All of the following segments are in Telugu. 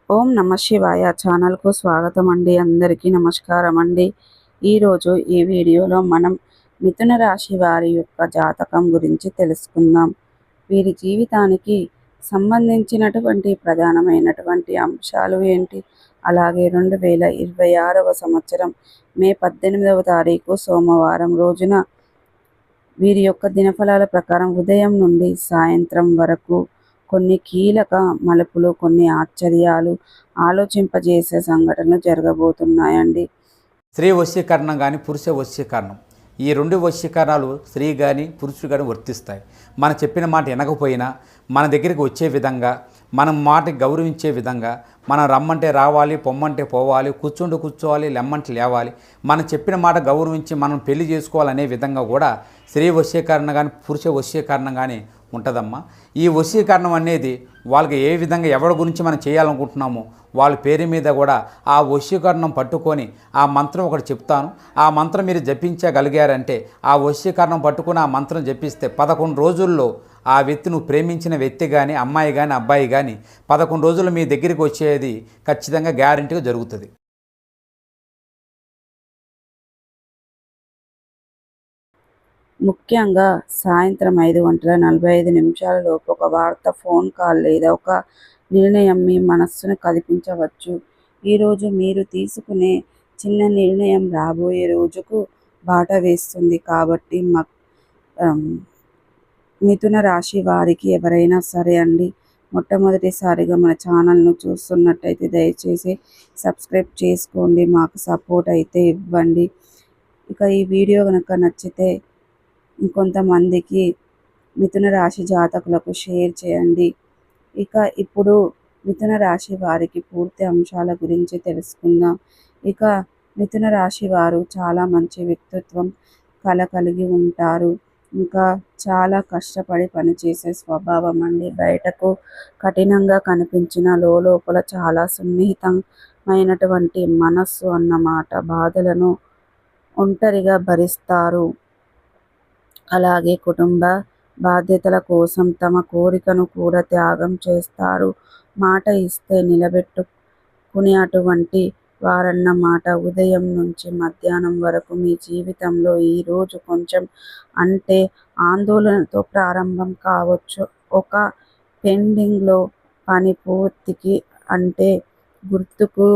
ఓం నమ శివాయ ఛానల్కు స్వాగతం అండి. అందరికీ నమస్కారం అండి. ఈరోజు ఈ వీడియోలో మనం మిథున రాశి వారి యొక్క జాతకం గురించి తెలుసుకుందాం. వీరి జీవితానికి సంబంధించినటువంటి ప్రధానమైనటువంటి అంశాలు ఏంటి, అలాగే 2026వ సంవత్సరం మే 18వ తారీఖు సోమవారం రోజున వీరి యొక్క దినఫలాల ప్రకారం ఉదయం నుండి సాయంత్రం వరకు కొన్ని కీలక మలుపులు, కొన్ని ఆశ్చర్యాలు, ఆలోచింపజేసే సంఘటనలు జరగబోతున్నాయండి. స్త్రీ వశీకరణం కానీ పురుష వశీకరణం, ఈ రెండు వశీకరణాలు స్త్రీ కానీ పురుషుడు కానీ వర్తిస్తాయి. మనం చెప్పిన మాట వినకపోయినా మన దగ్గరికి వచ్చే విధంగా, మనం మాటకి గౌరవించే విధంగా, మనం రమ్మంటే రావాలి, పొమ్మంటే పోవాలి, కూర్చుంటే కూర్చోవాలి, లెమ్మంటే లేవాలి, మనం చెప్పిన మాట గౌరవించి మనం పెళ్లి చేసుకోవాలనే విధంగా కూడా స్త్రీ వశీకరణ కానీ పురుష వశీకరణ కానీ ఉంటుందమ్మా. ఈ వశీకరణం అనేది వాళ్ళకి ఏ విధంగా ఎవరి గురించి మనం చేయాలనుకుంటున్నామో వాళ్ళ పేరు మీద కూడా ఆ వశీకరణం పట్టుకొని ఆ మంత్రం ఒకటి చెప్తాను. ఆ మంత్రం మీరు జపించగలిగారంటే, ఆ వశీకరణం పట్టుకొని ఆ మంత్రం జపిస్తే 11 రోజుల్లో ఆ వ్యక్తి, నువ్వు ప్రేమించిన వ్యక్తి కానీ, అమ్మాయి కానీ, అబ్బాయి కానీ 11 రోజులు మీ దగ్గరికి వచ్చేది ఖచ్చితంగా గ్యారెంటీగా జరుగుతుంది. ముఖ్యంగా సాయంత్రం 5:45 లోపు ఒక వార్త, ఫోన్ కాల్ లేదా ఒక నిర్ణయం మీ మనస్సును కదిపించవచ్చు. ఈరోజు మీరు తీసుకునే చిన్న నిర్ణయం రాబోయే రోజుకు బాట వేస్తుంది. కాబట్టి మిథున రాశి వారికి ఎవరైనా సరే అండి, మొట్టమొదటిసారిగా మన ఛానల్ను చూస్తున్నట్టయితే దయచేసి సబ్స్క్రైబ్ చేసుకోండి, మాకు సపోర్ట్ అయితే ఇవ్వండి. ఇక ఈ వీడియో కనుక నచ్చితే ఇంకొంతమందికి మిథున రాశి జాతకులకు షేర్ చేయండి. ఇక ఇప్పుడు మిథున రాశి వారికి పూర్తి అంశాల గురించి తెలుసుకుందాం. ఇక మిథున రాశి వారు చాలా మంచి వ్యక్తిత్వం కలిగి ఉంటారు. ఇంకా చాలా కష్టపడి పనిచేసే స్వభావం అండి. బయటకు కఠినంగా కనిపించిన లోపల చాలా సున్నితమైనటువంటి మనస్సు అన్నమాట. బాధలను ఒంటరిగా భరిస్తారు. అలాగే కుటుంబ బాధ్యతల కోసం తమ కోరికను కూడా త్యాగం చేస్తారు. మాట ఇస్తే నిలబెట్టుకునే అటువంటి వారన్నమాట. ఉదయం నుంచి మధ్యాహ్నం వరకు మీ జీవితంలో ఈరోజు కొంచెం అంటే ఆందోళనతో ప్రారంభం కావచ్చు. ఒక పెండింగ్లో పని పూర్తికి అంటే గుర్తుకు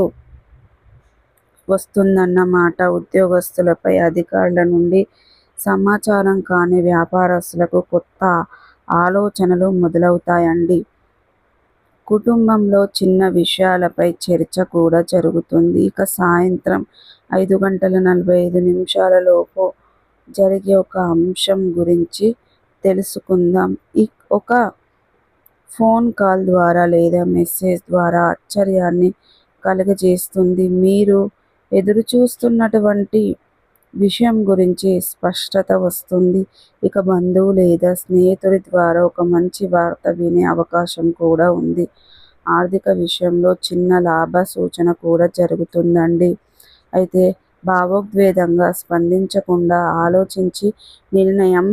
వస్తుందన్నమాట. ఉద్యోగస్తులపై అధికారుల నుండి సమాచారం కానీ వ్యాపారస్తులకు కొత్త ఆలోచనలు మొదలవుతాయండి. కుటుంబంలో చిన్న విషయాలపై చర్చ కూడా జరుగుతుంది. ఇక సాయంత్రం 5:45 లోపు జరిగే ఒక అంశం గురించి తెలుసుకుందాం. ఒక ఫోన్ కాల్ ద్వారా లేదా మెసేజ్ ద్వారా ఆశ్చర్యాన్ని కలుగజేస్తుంది. మీరు ఎదురుచూస్తున్నటువంటి విషయం గురించి స్పష్టత వస్తుంది. ఇక బంధువు లేదా స్నేహితుడి ద్వారా ఒక మంచి వార్త వినే అవకాశం కూడా ఉంది. ఆర్థిక విషయంలో చిన్న లాభ సూచన కూడా జరుగుతుందండి. అయితే భావోద్వేగంగా స్పందించకుండా ఆలోచించి నిర్ణయం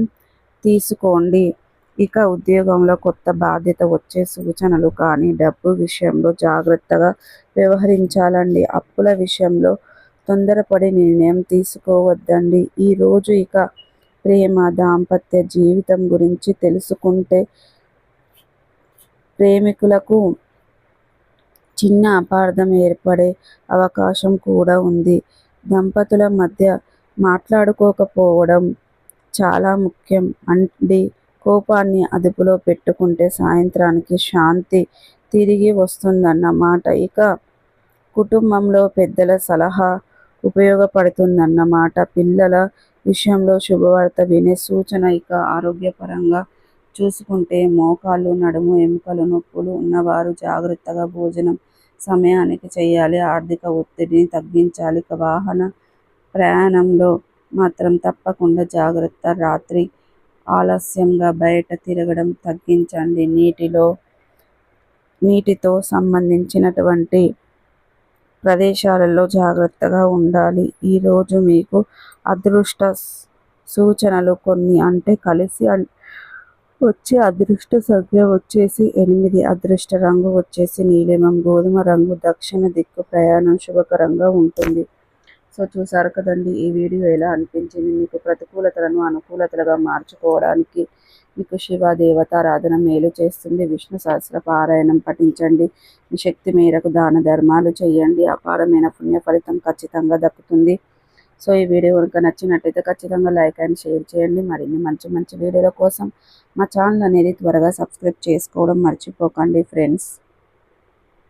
తీసుకోండి. ఇక ఉద్యోగంలో కొత్త బాధ్యత వచ్చే సూచనలు కానీ, డబ్బు విషయంలో జాగ్రత్తగా వ్యవహరించాలండి. అప్పుల విషయంలో తొందరపడి నిర్ణయం తీసుకోవద్దండి. ఈరోజు ఇక ప్రేమ, దాంపత్య జీవితం గురించి తెలుసుకుంటే, ప్రేమికులకు చిన్న అపార్థం ఏర్పడే అవకాశం కూడా ఉంది. దంపతుల మధ్య మాట్లాడుకోకపోవడం చాలా ముఖ్యం అండి. కోపాన్ని అదుపులో పెట్టుకుంటే సాయంత్రానికి శాంతి తిరిగి వస్తుందన్నమాట. ఇక కుటుంబంలో పెద్దల సలహా ఉపయోగపడుతుందన్నమాట. పిల్లల విషయంలో శుభవార్త వినే సూచన. ఇక ఆరోగ్యపరంగా చూసుకుంటే మోకాళ్ళు, నడుము, ఎముకలు నొప్పులు ఉన్నవారు జాగ్రత్తగా భోజనం సమయానికి చేయాలి. ఆర్థిక ఒత్తిడిని తగ్గించాలి. ఇక వాహన ప్రయాణంలో మాత్రం తప్పకుండా జాగ్రత్త. రాత్రి ఆలస్యంగా బయట తిరగడం తగ్గించండి. నీటితో సంబంధించినటువంటి ప్రదేశాలలో జాగ్రత్తగా ఉండాలి. ఈరోజు మీకు అదృష్ట సూచనలు కొన్ని అంటే కలిసి వచ్చే అదృష్ట సంఖ్య వచ్చేసి 8, అదృష్ట రంగు వచ్చేసి నీలిమం, గోధుమ రంగు. దక్షిణ దిక్కు ప్రయాణం శుభకరంగా ఉంటుంది. సో చూసారు కదండి, ఈ వీడియో ఎలా అనిపించింది? మీకు ప్రతికూలతలను అనుకూలతలుగా మార్చుకోవడానికి మీకు శివ దేవతారాధన మేలు చేస్తుంది. విష్ణు సహస్ర పారాయణం పఠించండి. మీ శక్తి మేరకు దాన ధర్మాలు చేయండి. అపారమైన పుణ్య ఫలితం ఖచ్చితంగా దక్కుతుంది. సో ఈ వీడియో కనుక నచ్చినట్టయితే ఖచ్చితంగా లైక్ అండ్ షేర్ చేయండి. మరిన్ని మంచి మంచి వీడియోల కోసం మా ఛానల్ అనేది త్వరగా సబ్స్క్రైబ్ చేసుకోవడం మర్చిపోకండి ఫ్రెండ్స్.